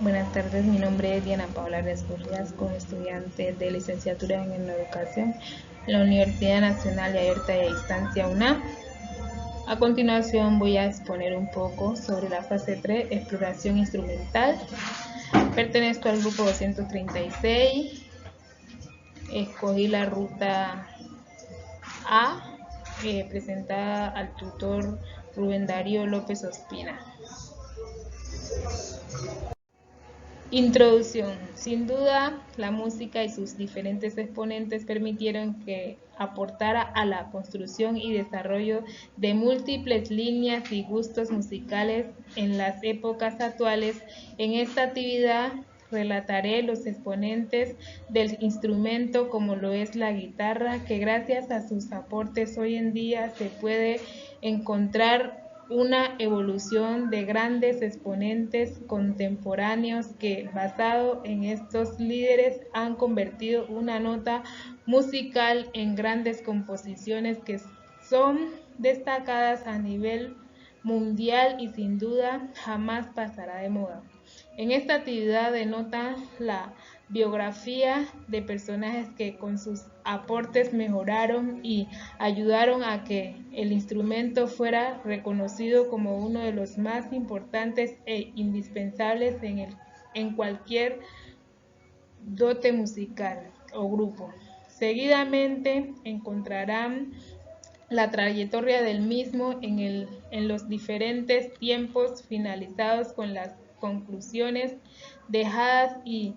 Buenas tardes, mi nombre es Diana Paula Riasco, estudiante de licenciatura en educación en la Universidad Nacional de Abierta y a Distancia UNAM. A continuación voy a exponer un poco sobre la fase 3, exploración instrumental. Pertenezco al grupo 236, escogí la ruta A, presentada al tutor Rubén Darío López Ospina. Introducción. Sin duda, la música y sus diferentes exponentes permitieron que aportara a la construcción y desarrollo de múltiples líneas y gustos musicales en las épocas actuales. En esta actividad relataré los exponentes del instrumento como lo es la guitarra, que gracias a sus aportes hoy en día se puede encontrar una evolución de grandes exponentes contemporáneos que, basado en estos líderes, han convertido una nota musical en grandes composiciones que son destacadas a nivel mundial y sin duda jamás pasará de moda. En esta actividad denota la biografía de personajes que con sus aportes mejoraron y ayudaron a que el instrumento fuera reconocido como uno de los más importantes e indispensables en cualquier dote musical o grupo. Seguidamente encontrarán la trayectoria del mismo en los diferentes tiempos finalizados con las conclusiones dejadas y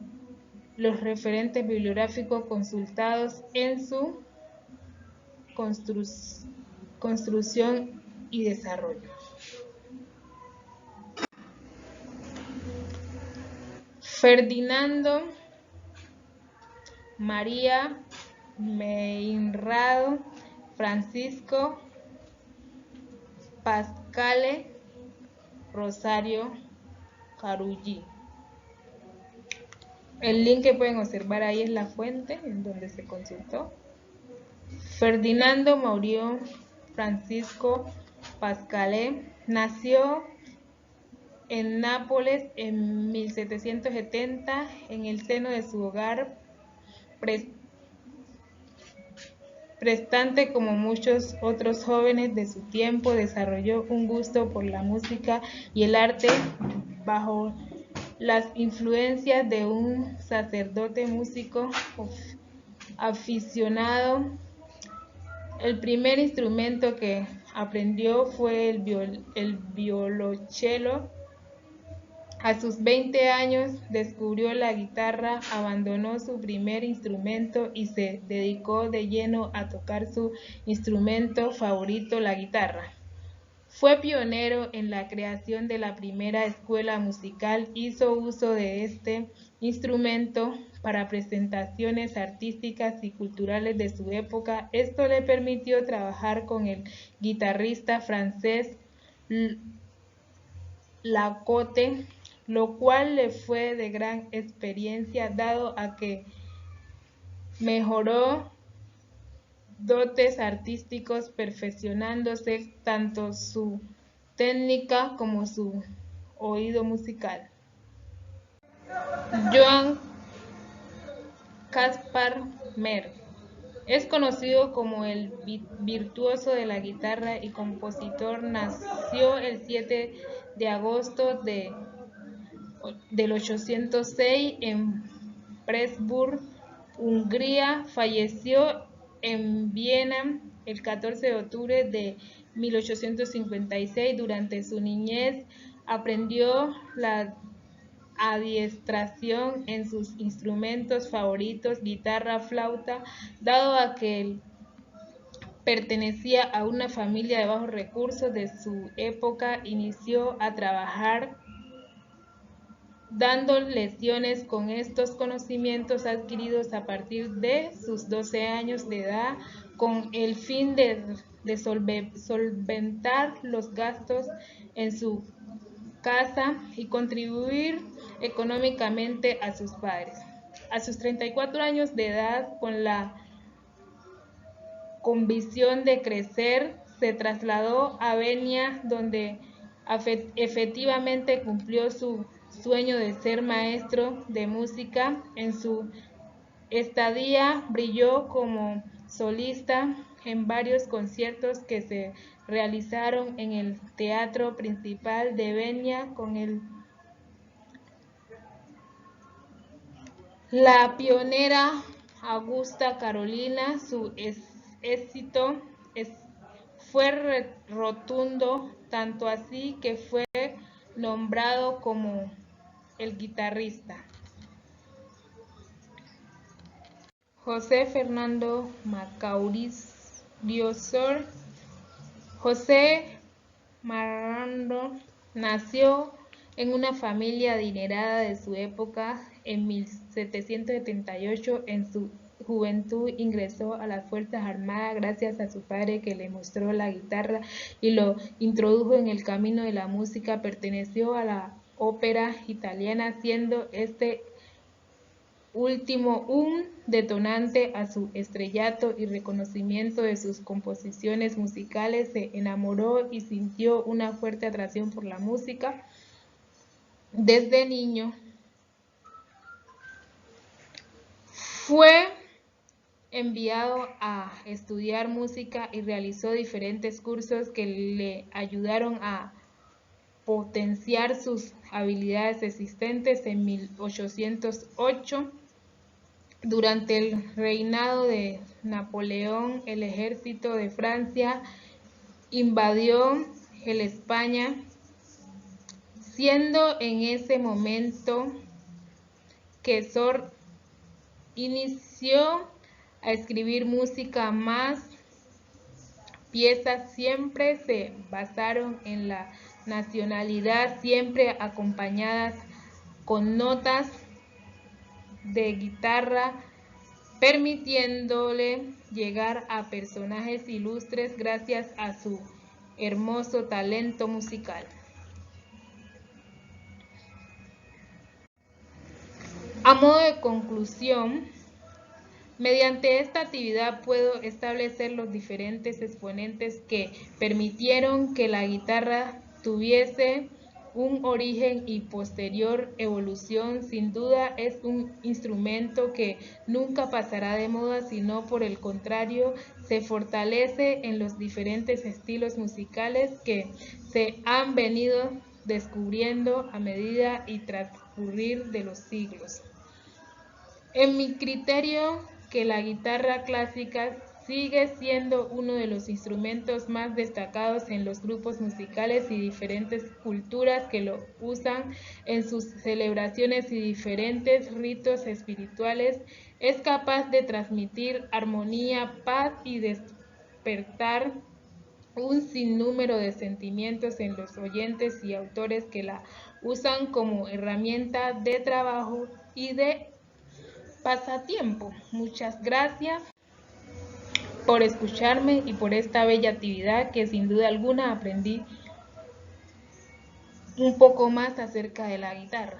los referentes bibliográficos consultados en su construcción y desarrollo. Ferdinando María Meinrado Francisco Pascale Rosario Carulli. El link que pueden observar ahí es la fuente en donde se consultó. Ferdinando Mauricio Francisco Pascale nació en Nápoles en 1770 en el seno de su hogar prestante. Como muchos otros jóvenes de su tiempo, desarrolló un gusto por la música y el arte bajo las influencias de un sacerdote músico aficionado. El primer instrumento que aprendió fue el violonchelo. A sus 20 años descubrió la guitarra, abandonó su primer instrumento y se dedicó de lleno a tocar su instrumento favorito, la guitarra. Fue pionero en la creación de la primera escuela musical, hizo uso de este instrumento para presentaciones artísticas y culturales de su época. Esto le permitió trabajar con el guitarrista francés Lacote, lo cual le fue de gran experiencia dado a que mejoró dotes artísticos, perfeccionándose tanto su técnica como su oído musical. Johann Caspar Mehr es conocido como el virtuoso de la guitarra y compositor. Nació el 7 de agosto del 806 en Pressburg, Hungría. Falleció en Viena el 14 de octubre de 1856. Durante su niñez aprendió la adiestración en sus instrumentos favoritos, guitarra, flauta, dado a que él pertenecía a una familia de bajos recursos de su época. Inició a trabajar dando lecciones con estos conocimientos adquiridos a partir de sus 12 años de edad, con el fin de solventar los gastos en su casa y contribuir económicamente a sus padres. A sus 34 años de edad, con la convicción de crecer, se trasladó a Viena, donde efectivamente cumplió su sueño de ser maestro de música. En su estadía brilló como solista en varios conciertos que se realizaron en el Teatro Principal de Denia con la pionera Augusta Carolina. Su éxito fue rotundo, tanto así que fue nombrado como el guitarrista. José Fernando Macauriz Diosor. José Marrando nació en una familia adinerada de su época. En 1778, en su juventud, ingresó a las Fuerzas Armadas gracias a su padre, que le mostró la guitarra y lo introdujo en el camino de la música. Perteneció a la ópera italiana, siendo este último un detonante a su estrellato y reconocimiento de sus composiciones musicales. Se enamoró y sintió una fuerte atracción por la música. Desde niño fue enviado a estudiar música y realizó diferentes cursos que le ayudaron a potenciar sus habilidades existentes. En 1808, durante el reinado de Napoleón, el ejército de Francia invadió el España, siendo en ese momento que Sor inició a escribir música. Más piezas siempre se basaron en la nacionalidad, siempre acompañadas con notas de guitarra, permitiéndole llegar a personajes ilustres gracias a su hermoso talento musical. A modo de conclusión, mediante esta actividad puedo establecer los diferentes exponentes que permitieron que la guitarra tuviese un origen y posterior evolución. Sin duda es un instrumento que nunca pasará de moda, sino por el contrario, se fortalece en los diferentes estilos musicales que se han venido descubriendo a medida y transcurrir de los siglos. En mi criterio, que la guitarra clásica sigue siendo uno de los instrumentos más destacados en los grupos musicales y diferentes culturas que lo usan en sus celebraciones y diferentes ritos espirituales. Es capaz de transmitir armonía, paz y despertar un sinnúmero de sentimientos en los oyentes y autores que la usan como herramienta de trabajo y de pasatiempo. Muchas gracias por escucharme y por esta bella actividad, que sin duda alguna aprendí un poco más acerca de la guitarra.